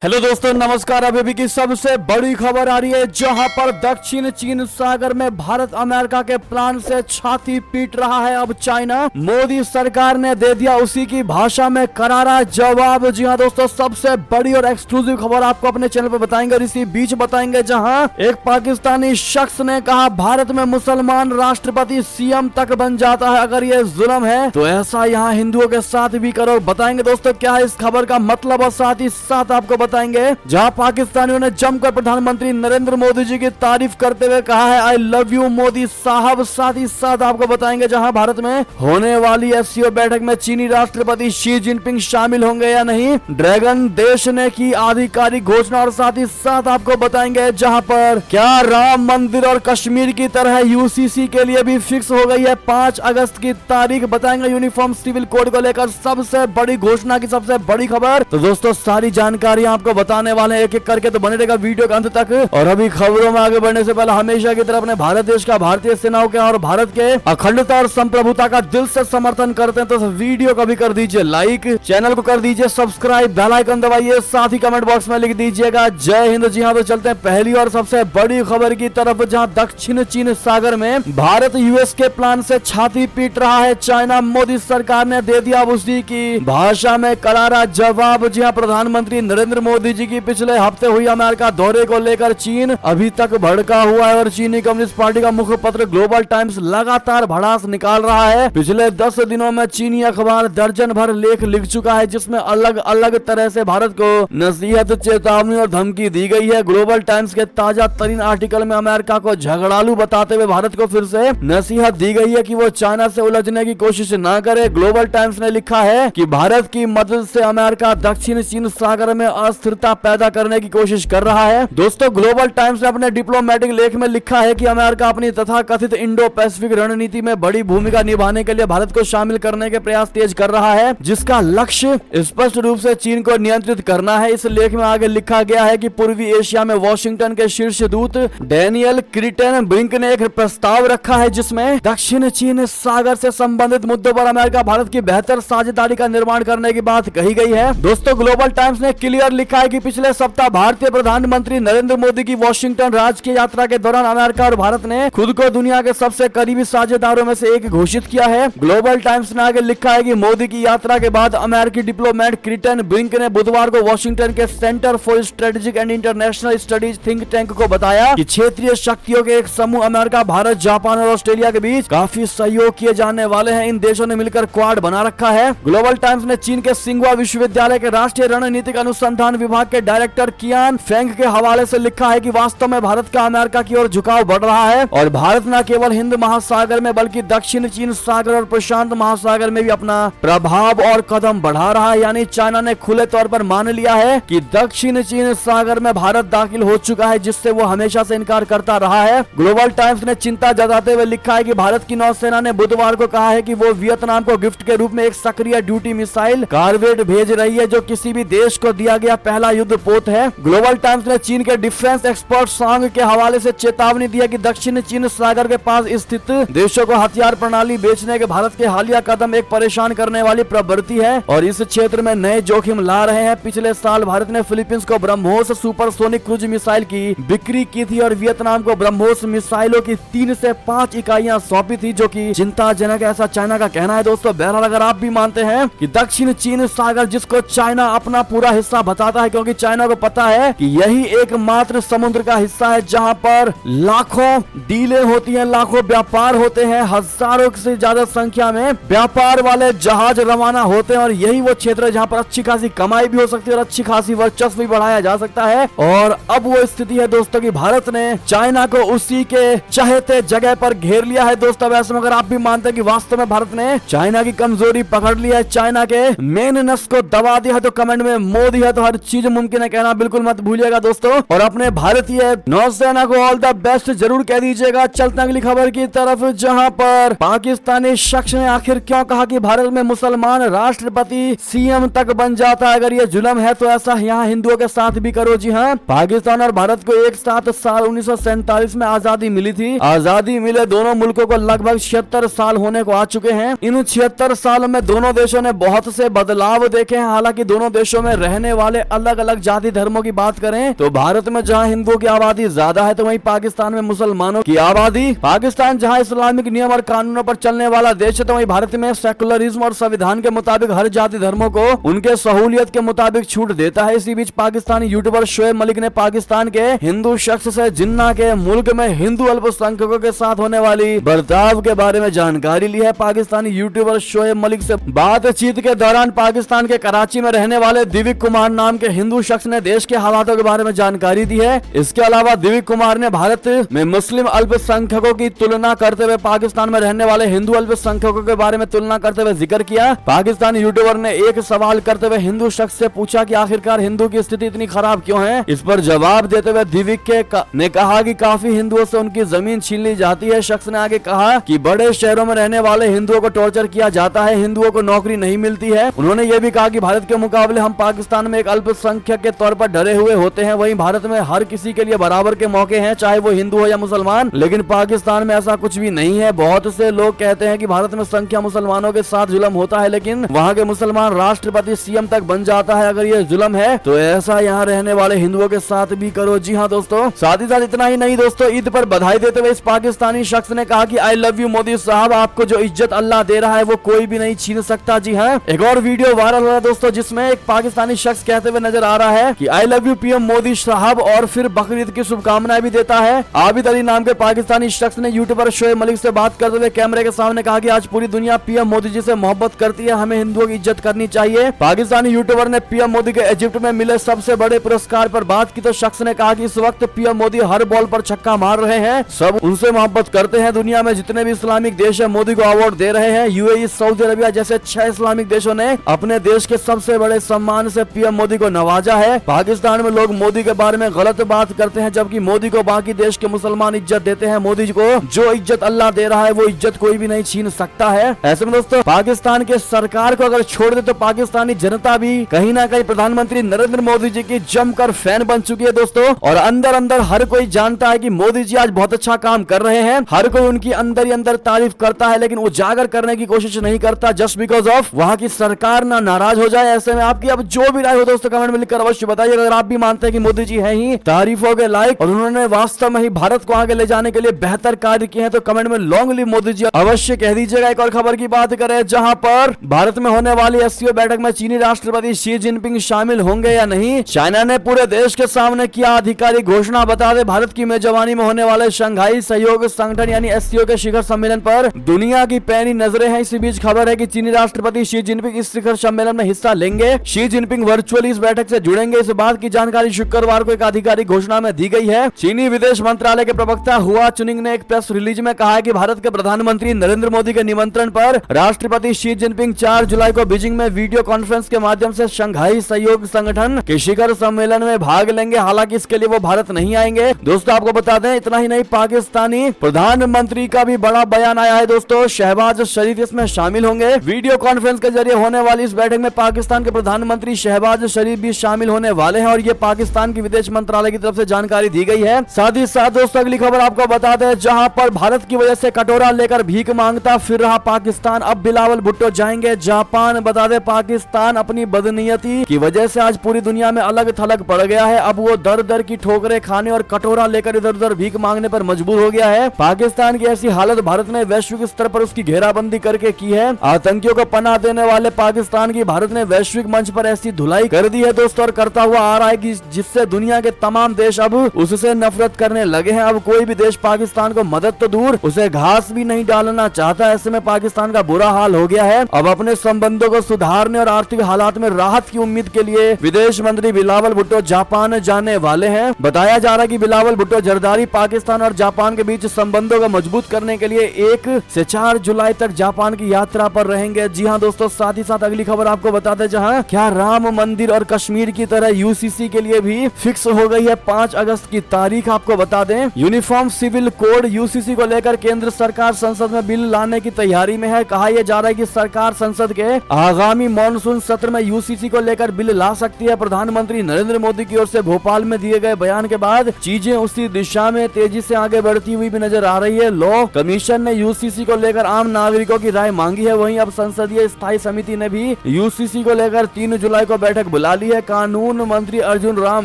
Hello दोस्तों, नमस्कार। अभी की सबसे बड़ी खबर आ रही है, जहां पर दक्षिण चीन सागर में भारत अमेरिका के प्लान से छाती पीट रहा है अब चाइना। मोदी सरकार ने दे दिया उसी की भाषा में करारा जवाब। जी हां दोस्तों, सबसे बड़ी और एक्सक्लूसिव खबर आपको अपने चैनल पर बताएंगे और इसी बीच बताएंगे जहां एक पाकिस्तानी शख्स ने कहा भारत में मुसलमान राष्ट्रपति सीएम तक बन जाता है, अगर ये जुल्म है तो ऐसा यहाँ हिंदुओं के साथ भी करो। बताएंगे दोस्तों क्या है इस खबर का मतलब और साथ ही साथ आपको बताएंगे जहां पाकिस्तानियों ने जमकर प्रधानमंत्री नरेंद्र मोदी जी की तारीफ करते हुए कहा है आई लव यू मोदी साहब। साथ ही साथ आपको बताएंगे जहां भारत में होने वाली एससीओ बैठक में चीनी राष्ट्रपति शी जिनपिंग शामिल होंगे या नहीं। ड्रैगन देश ने की आधिकारिक घोषणा और साथ ही साथ आपको बताएंगे जहां पर क्या राम मंदिर और कश्मीर की तरह यूसीसी के लिए भी फिक्स हो गई है 5 अगस्त की तारीख। बताएंगे यूनिफॉर्म सिविल कोड को लेकर सबसे बड़ी घोषणा की सबसे बड़ी खबर। तो दोस्तों सारी जानकारी आपको बताने वाले हैं एक एक करके, तो बने रहेगा वीडियो के अंत तक। और अभी खबरों में आगे बढ़ने से पहले हमेशा की तरह अपने भारत देश का, भारतीय सेनाओं के और भारत के अखंडता और संप्रभुता का दिल से समर्थन करते हैं तो वीडियो को भी कर दीजिए लाइक, चैनल को कर दीजिए सब्सक्राइब, बेल आइकन दबाइए, साथ ही कमेंट बॉक्स में लिख दीजिएगा जय हिंद। जी हाँ, तो चलते हैं पहली और सबसे बड़ी खबर की तरफ, जहाँ दक्षिण चीन सागर में भारत यूएस के प्लान से छाती पीट रहा है चाइना। मोदी सरकार ने दे दिया उसी की भाषा में करारा जवाब। जी हाँ, प्रधानमंत्री नरेंद्र मोदी जी की पिछले हफ्ते हुई अमेरिका दौरे को लेकर चीन अभी तक भड़का हुआ है और चीनी कम्युनिस्ट पार्टी का मुखपत्र ग्लोबल टाइम्स लगातार भड़ास निकाल रहा है। पिछले 10 दिनों में चीनी अखबार दर्जन भर लेख लिख चुका है जिसमें अलग अलग तरह से भारत को नसीहत, चेतावनी और धमकी दी गई है। ग्लोबल टाइम्स के ताजा तरीन आर्टिकल में अमेरिका को झगड़ालू बताते हुए भारत को फिर से नसीहत दी गई है कि वो चाइना से उलझने की कोशिश न करे। ग्लोबल टाइम्स ने लिखा है कि भारत की मदद से अमेरिका दक्षिण चीन सागर में अस्थिरता पैदा करने की कोशिश कर रहा है। दोस्तों ग्लोबल टाइम्स ने अपने डिप्लोमेटिक लेख में लिखा है कि अमेरिका अपनी तथाकथित इंडो पैसिफिक रणनीति में बड़ी भूमिका निभाने के लिए भारत को शामिल करने के प्रयास तेज कर रहा है, जिसका लक्ष्य स्पष्ट रूप से चीन को नियंत्रित करना है। इस लेख में आगे लिखा गया है कि पूर्वी एशिया में वॉशिंगटन के शीर्ष दूत डैनियल क्रिटेनब्रिंक ने एक प्रस्ताव रखा है जिसमें दक्षिण चीन सागर से संबंधित मुद्दों पर अमेरिका भारत की बेहतर साझेदारी का निर्माण करने की बात कही गई है। दोस्तों ग्लोबल टाइम्स ने क्लियर लिखा है कि पिछले सप्ताह भारतीय प्रधानमंत्री नरेंद्र मोदी की वॉशिंगटन राजकीय यात्रा के दौरान अमेरिका और भारत ने खुद को दुनिया के सबसे करीबी साझेदारों में से एक घोषित किया है। ग्लोबल टाइम्स ने आगे लिखा है कि मोदी की यात्रा के बाद अमेरिकी डिप्लोमेट क्रिटेनब्रिंक ने बुधवार को वॉशिंगटन के centre for strategic and international studies think tank को बताया कि क्षेत्रीय शक्तियों के एक समूह अमेरिका, भारत, जापान और ऑस्ट्रेलिया के बीच काफी सहयोग किए जाने वाले हैं। इन देशों ने मिलकर क्वाड बना रखा है। ग्लोबल टाइम्स ने चीन के सिंघुआ विश्वविद्यालय के राष्ट्रीय रणनीतिक अनुसंधान विभाग के डायरेक्टर कियान फेंग के हवाले से लिखा है कि वास्तव में भारत का अमेरिका की ओर झुकाव बढ़ रहा है और भारत न केवल हिंद महासागर में बल्कि दक्षिण चीन सागर और प्रशांत महासागर में भी अपना प्रभाव और कदम बढ़ा रहा है। यानी चाइना ने खुले तौर पर मान लिया है कि दक्षिण चीन सागर में भारत दाखिल हो चुका है, जिससे वो हमेशा से इनकार करता रहा है। ग्लोबल टाइम्स ने चिंता जताते हुए लिखा है कि भारत की नौसेना ने बुधवार को कहा है कि वो वियतनाम को गिफ्ट के रूप में एक सक्रिय ड्यूटी मिसाइल कार्वेट भेज रही है जो किसी भी देश को दिया गया पहला युद्ध पोत है। ग्लोबल टाइम्स ने चीन के डिफेंस एक्सपर्ट सांग के हवाले से चेतावनी दी है कि दक्षिण चीन सागर के पास स्थित देशों को हथियार प्रणाली बेचने के भारत के हालिया कदम एक परेशान करने वाली प्रवृत्ति है और इस क्षेत्र में नए जोखिम ला रहे हैं। पिछले साल भारत ने फिलीपींस को ब्रह्मोस सुपरसोनिक क्रूज मिसाइल की बिक्री की थी और वियतनाम को ब्रह्मोस मिसाइलों की 3 से 5 इकाइयां सौंपी थी, जो कि चिंताजनक है, ऐसा चाइना का कहना है। दोस्तों बहरहाल अगर आप भी मानते हैं कि दक्षिण चीन सागर, जिसको चाइना अपना पूरा हिस्सा बताता है क्योंकि चाइना को पता है कि यही एकमात्र समुद्र का हिस्सा है जहां पर लाखों डीलें होती हैं, लाखों व्यापार होते हैं, हजारों से ज्यादा संख्या में व्यापार वाले जहाज रवाना होते हैं और यही वो क्षेत्र है जहां पर अच्छी खासी कमाई भी हो सकती है और अच्छी खासी वर्चस्व भी बढ़ाया जा सकता है। और अब वो स्थिति है दोस्तों कि भारत ने चाइना को उसी के चाहते जगह पर घेर लिया है। दोस्तों वैसे अगर आप भी मानते हैं कि वास्तव में भारत ने चाइना की कमजोरी पकड़ लिया है, चाइना के मेन नस को दबा दिया है, तो कमेंट में मोदी है तो हर चीज मुमकिन है कहना बिल्कुल मत भूलिएगा दोस्तों। और अपने भारतीय नौसेना को ऑल द बेस्ट जरूर कह दीजिएगा। चलते अगली खबर की तरफ, जहां पर पाकिस्तानी शख्स ने आखिर क्यों कहा कि भारत में मुसलमान राष्ट्रपति सीएम तक बन जाता है, अगर ये जुल्म है तो ऐसा यहाँ हिंदुओं के साथ भी करो। जी हाँ, पाकिस्तान और भारत को एक साथ साल 1947 में आजादी मिली थी। आजादी मिले दोनों मुल्कों को लगभग 76 साल होने को आ चुके हैं। इन 76 सालों में दोनों देशों ने बहुत से बदलाव देखे हैं। हालांकि दोनों देशों में रहने वाले अलग अलग जाति धर्मों की बात करें तो भारत में जहाँ हिंदुओं की आबादी ज्यादा है तो वहीं पाकिस्तान में मुसलमानों की आबादी। पाकिस्तान जहाँ इस्लामिक नियम और कानूनों पर चलने वाला देश है तो वहीं भारत में सेकुलरिज्म और संविधान के मुताबिक हर जाति धर्मों को उनके सहूलियत के मुताबिक छूट देता है। इसी बीच पाकिस्तानी यूट्यूबर शोएब मलिक ने पाकिस्तान के हिंदू शख्स से जिन्ना के मुल्क में हिंदू अल्पसंख्यकों के साथ होने वाली बर्ताव के बारे में जानकारी ली है। पाकिस्तानी यूट्यूबर शोएब मलिक से बातचीत के दौरान पाकिस्तान के कराची में रहने वाले दिव्य कुमार नाम के हिंदू शख्स ने देश के हालातों के बारे में जानकारी दी है। इसके अलावा दिव्य कुमार ने भारत में मुस्लिम अल्पसंख्यकों की तुलना करते हुए पाकिस्तान में रहने वाले हिंदू अल्पसंख्यकों के बारे में तुलना करते हुए जिक्र किया। पाकिस्तानी यूट्यूबर ने एक सवाल करते हुए हिंदू शख्स से पूछा कि आखिरकार हिंदू की स्थिति इतनी खराब क्यों है। इस पर जवाब देते हुए दिव्य ने कहा कि काफी हिंदुओं से उनकी जमीन छीन ली जाती है। शख्स ने आगे कहा कि बड़े शहरों में रहने वाले हिंदुओं को टॉर्चर किया जाता है, हिंदुओं को नौकरी नहीं मिलती है। उन्होंने ये भी कहा कि भारत के मुकाबले हम पाकिस्तान में एक अल्पसंख्यक के तौर पर डरे हुए होते हैं, वहीं भारत में हर किसी के लिए बराबर के मौके हैं, चाहे वो हिंदू हो या मुसलमान। लेकिन पाकिस्तान में ऐसा कुछ भी नहीं है। बहुत से लोग कहते हैं कि भारत में संख्या मुसलमानों के साथ जुल्म होता है, लेकिन वहाँ के मुसलमान राष्ट्रपति सीएम तक बन जाता है। अगर ये जुल्म है तो ऐसा यहाँ रहने वाले हिंदुओं के साथ भी करो। जी हाँ दोस्तों, साथ ही साथ इतना ही नहीं दोस्तों, ईद पर बधाई देते हुए इस पाकिस्तानी शख्स ने कहा कि आई लव यू मोदी साहब, आपको जो इज्जत अल्लाह दे रहा है वो कोई भी नहीं छीन सकता। जी हाँ, एक और वीडियो वायरल हो रहा है दोस्तों जिसमें एक पाकिस्तानी शख्स कहते हुए नजर आ रहा है कि I love you PM Modi साहब और फिर बकरीद की शुभकामनाएं भी देता है। आबिद अली नाम के पाकिस्तानी शख्स ने यूट्यूबर शोएब मलिक से बात करते हुए कैमरे के सामने कहा कि आज पूरी दुनिया पीएम मोदी जी से मोहब्बत करती है, हमें हिंदुओं की इज्जत करनी चाहिए। पाकिस्तानी यूट्यूबर ने पीएम मोदी के इजिप्ट में मिले सबसे बड़े पुरस्कार पर बात की तो शख्स ने कहा कि इस वक्त पीएम मोदी हर बॉल पर छक्का मार रहे हैं, सब उनसे मोहब्बत करते हैं। दुनिया में जितने भी इस्लामिक देश है मोदी को अवार्ड दे रहे हैं। यूएई, सऊदी अरबिया जैसे 6 इस्लामिक देशों ने अपने देश के सबसे बड़े सम्मान से पीएम मोदी को नवाजा है। पाकिस्तान में लोग मोदी के बारे में गलत बात करते हैं जबकि मोदी को बाकी देश के मुसलमान इज्जत देते हैं। मोदी को जो इज्जत अल्लाह दे रहा है वो इज्जत कोई भी नहीं छीन सकता है। ऐसे में दोस्तों पाकिस्तान के सरकार को अगर छोड़ दे तो पाकिस्तानी जनता भी कहीं ना कहीं प्रधानमंत्री नरेंद्र मोदी जी की जमकर फैन बन चुकी है दोस्तों। और अंदर अंदर हर कोई जानता है कि मोदी जी आज बहुत अच्छा काम कर रहे हैं। हर कोई उनकी अंदर ही अंदर तारीफ करता है, लेकिन उजागर करने की कोशिश नहीं करता जस्ट बिकॉज ऑफ वहाँ की सरकार ना नाराज हो जाए। ऐसे में आपकी अब जो भी राय हो दोस्तों कमेंट में लिखकर अवश्य बताइए। अगर आप भी मानते हैं कि मोदी जी है ही तारीफों के लायक और उन्होंने वास्तव में ही भारत को आगे ले जाने के लिए बेहतर कार्य किए हैं तो कमेंट में लॉन्ग लिव मोदी जी अवश्य कह दीजिएगा। एक और खबर की बात करें जहां पर भारत में होने वाली एससीओ बैठक में चीनी राष्ट्रपति शी जिनपिंग शामिल होंगे या नहीं, चाइना ने पूरे देश के सामने किया आधिकारिक घोषणा। बता दें भारत की मेजबानी में होने वाले शंघाई सहयोग संगठन यानी एससीओ के शिखर सम्मेलन पर दुनिया की पैनी नजरें हैं। इसी बीच खबर है कि चीनी राष्ट्रपति शी जिनपिंग इस शिखर सम्मेलन में हिस्सा लेंगे। शी जिनपिंग वर्चुअली इस बैठक से जुड़ेंगे। इस बात की जानकारी शुक्रवार को एक आधिकारिक घोषणा में दी गई है। चीनी विदेश मंत्रालय के प्रवक्ता हुआ चुनिंग ने एक प्रेस रिलीज में कहा है कि भारत के प्रधानमंत्री नरेंद्र मोदी के निमंत्रण पर राष्ट्रपति शी जिनपिंग 4 जुलाई को बीजिंग में वीडियो कॉन्फ्रेंस के माध्यम से शंघाई सहयोग संगठन के शिखर सम्मेलन में भाग लेंगे। हालांकि इसके लिए वो भारत नहीं आएंगे। दोस्तों आपको बता दें इतना ही नहीं, पाकिस्तानी प्रधानमंत्री का भी बड़ा बयान आया है दोस्तों। शहबाज शरीफ इसमें शामिल होंगे। वीडियो कॉन्फ्रेंस के जरिए होने वाली इस बैठक में पाकिस्तान के प्रधानमंत्री शहबाज शरीफ भी शामिल होने वाले हैं और ये पाकिस्तान की विदेश मंत्रालय की तरफ से जानकारी दी गई है। साथ ही साथ दोस्तों अगली खबर आपको बता दें जहां पर भारत की वजह से कटोरा लेकर भीख मांगता फिर रहा पाकिस्तान, अब बिलावल भुट्टो जाएंगे जापान। बता दें पाकिस्तान अपनी बदनीयती की वजह से आज पूरी दुनिया में अलग थलग पड़ गया है। अब वो दर दर की ठोकरें खाने और कटोरा लेकर इधर उधर भीख मांगने पर मजबूर हो गया है। पाकिस्तान की ऐसी हालत भारत ने वैश्विक स्तर पर उसकी घेराबंदी करके की है। आतंकियों को पनाह देने वाले पाकिस्तान की भारत ने वैश्विक मंच पर ऐसी धुलाई कर दी है दोस्तों और करता हुआ आ रहा है कि जिससे दुनिया के तमाम देश अब उससे नफरत करने लगे हैं। अब कोई भी देश पाकिस्तान को मदद तो दूर उसे घास भी नहीं डालना चाहता। ऐसे में पाकिस्तान का बुरा हाल हो गया है। अब अपने संबंधों को सुधारने और आर्थिक हालात में राहत की उम्मीद के लिए विदेश मंत्री बिलावल भुट्टो जापान जाने वाले हैं। बताया जा रहा है कि बिलावल भुट्टो जरदारी पाकिस्तान और जापान के बीच संबंधों को मजबूत करने के लिए 1 से 4 जुलाई तक जापान की यात्रा पर रहेंगे। जी हाँ दोस्तों, साथ ही साथ अगली खबर आपको बता दें जहां क्या राम मंदिर और कश्मीर की तरह यूसीसी के लिए भी फिक्स हो गई है 5 अगस्त की तारीख। आपको बता दें यूनिफॉर्म सिविल कोड यूसीसी को लेकर केंद्र सरकार संसद में बिल लाने की तैयारी में है। कहा यह जा रहा है कि सरकार संसद के आगामी मॉनसून सत्र में यूसीसी को लेकर बिल ला सकती है। प्रधानमंत्री नरेंद्र मोदी की ओर से भोपाल में दिए गए बयान के बाद चीजें उसी दिशा में तेजी से आगे बढ़ती हुई भी नजर आ रही है। लॉ कमीशन ने यूसीसी को लेकर आम नागरिकों की राय मांगी है। वहीं अब संसदीय स्थायी समिति ने भी यूसीसी को लेकर 3 जुलाई को बैठक बुला वाली है। कानून मंत्री अर्जुन राम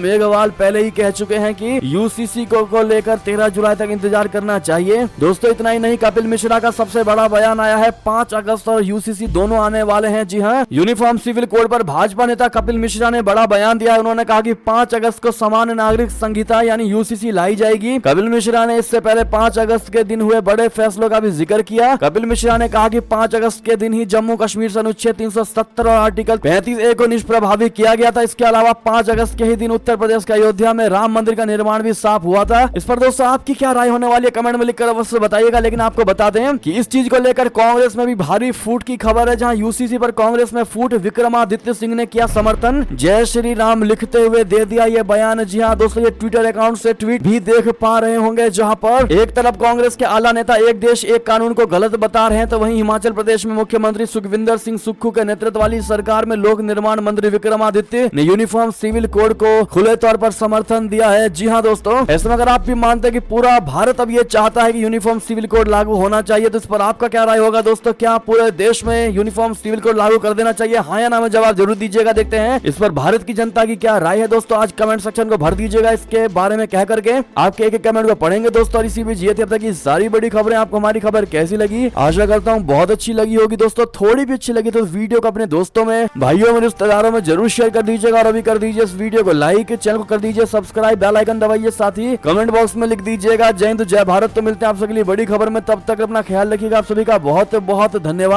मेघवाल पहले ही कह चुके हैं कि यूसीसी को लेकर 13 जुलाई तक इंतजार करना चाहिए। दोस्तों इतना ही नहीं, कपिल मिश्रा का सबसे बड़ा बयान आया है। 5 अगस्त और यूसीसी दोनों आने वाले हैं। जी हाँ, यूनिफॉर्म सिविल कोड पर भाजपा नेता कपिल मिश्रा ने बड़ा बयान दिया है। उन्होंने कहा कि 5 अगस्त को सामान्य नागरिक संहिता यानी यूसीसी लाई जाएगी। कपिल मिश्रा ने इससे पहले 5 अगस्त के दिन हुए बड़े फैसलों का भी जिक्र किया। कपिल मिश्रा ने कहा कि 5 अगस्त के दिन ही जम्मू कश्मीर से अनुच्छेद 370 और आर्टिकल 35A को निष्प्रभावी किया गया था। इसके अलावा 5 अगस्त के ही दिन उत्तर प्रदेश के अयोध्या में राम मंदिर का निर्माण भी साफ हुआ था। इस पर दोस्तों आपकी क्या राय होने वाली है, कमेंट में लिखकर अवश्य बताइएगा। लेकिन आपको बता दें कि इस चीज को लेकर कांग्रेस में भी भारी फूट की खबर है, जहां यूसीसी पर कांग्रेस में फूट। विक्रमादित्य सिंह ने किया समर्थन, जय श्री राम लिखते हुए दे दिया ये बयान। जी हाँ दोस्तों, ये ट्विटर अकाउंट से ट्वीट भी देख पा रहे होंगे, जहां पर एक तरफ कांग्रेस के आला नेता एक देश एक कानून को गलत बता रहे हैं, तो वहीं हिमाचल प्रदेश में मुख्यमंत्री सुखविंदर सिंह सुक्खू के नेतृत्व वाली सरकार में लोक निर्माण मंत्री विक्रमादित्य ने यूनिफॉर्म सिविल कोड को खुले तौर पर समर्थन दिया है। जी हाँ दोस्तों, ऐसे में अगर आप भी मानते हैं कि पूरा भारत अब ये चाहता है कि यूनिफॉर्म सिविल कोड लागू होना चाहिए, तो इस पर आपका क्या राय होगा दोस्तों? क्या पूरे देश में यूनिफॉर्म सिविल कोड लागू कर देना चाहिए? हाँ या ना में जवाब जरूर दीजिएगा। देखते हैं इस पर भारत की जनता की क्या राय है दोस्तों। आज कमेंट सेक्शन को भर दीजिएगा इसके बारे में कह करके। आपके एक कमेंट को पढ़ेंगे दोस्तों। और इसी बीच ये थी अब तक की सारी बड़ी खबरें। आपको हमारी खबर कैसी लगी? आशा करता हूँ बहुत अच्छी लगी होगी दोस्तों। थोड़ी भी अच्छी लगी तो वीडियो को अपने दोस्तों में, भाइयों में, रिश्तेदारों में जरूर शेयर कर दीजिएगा। और अभी कर दीजिए इस वीडियो को लाइक, चैनल को कर दीजिए सब्सक्राइब, बेल आइकन दबाइए, साथ ही कमेंट बॉक्स में लिख दीजिएगा जय हिंद जय भारत। तो मिलते हैं आप सभी बड़ी खबर में, तब तक अपना ख्याल रखिएगा। आप सभी का बहुत बहुत धन्यवाद।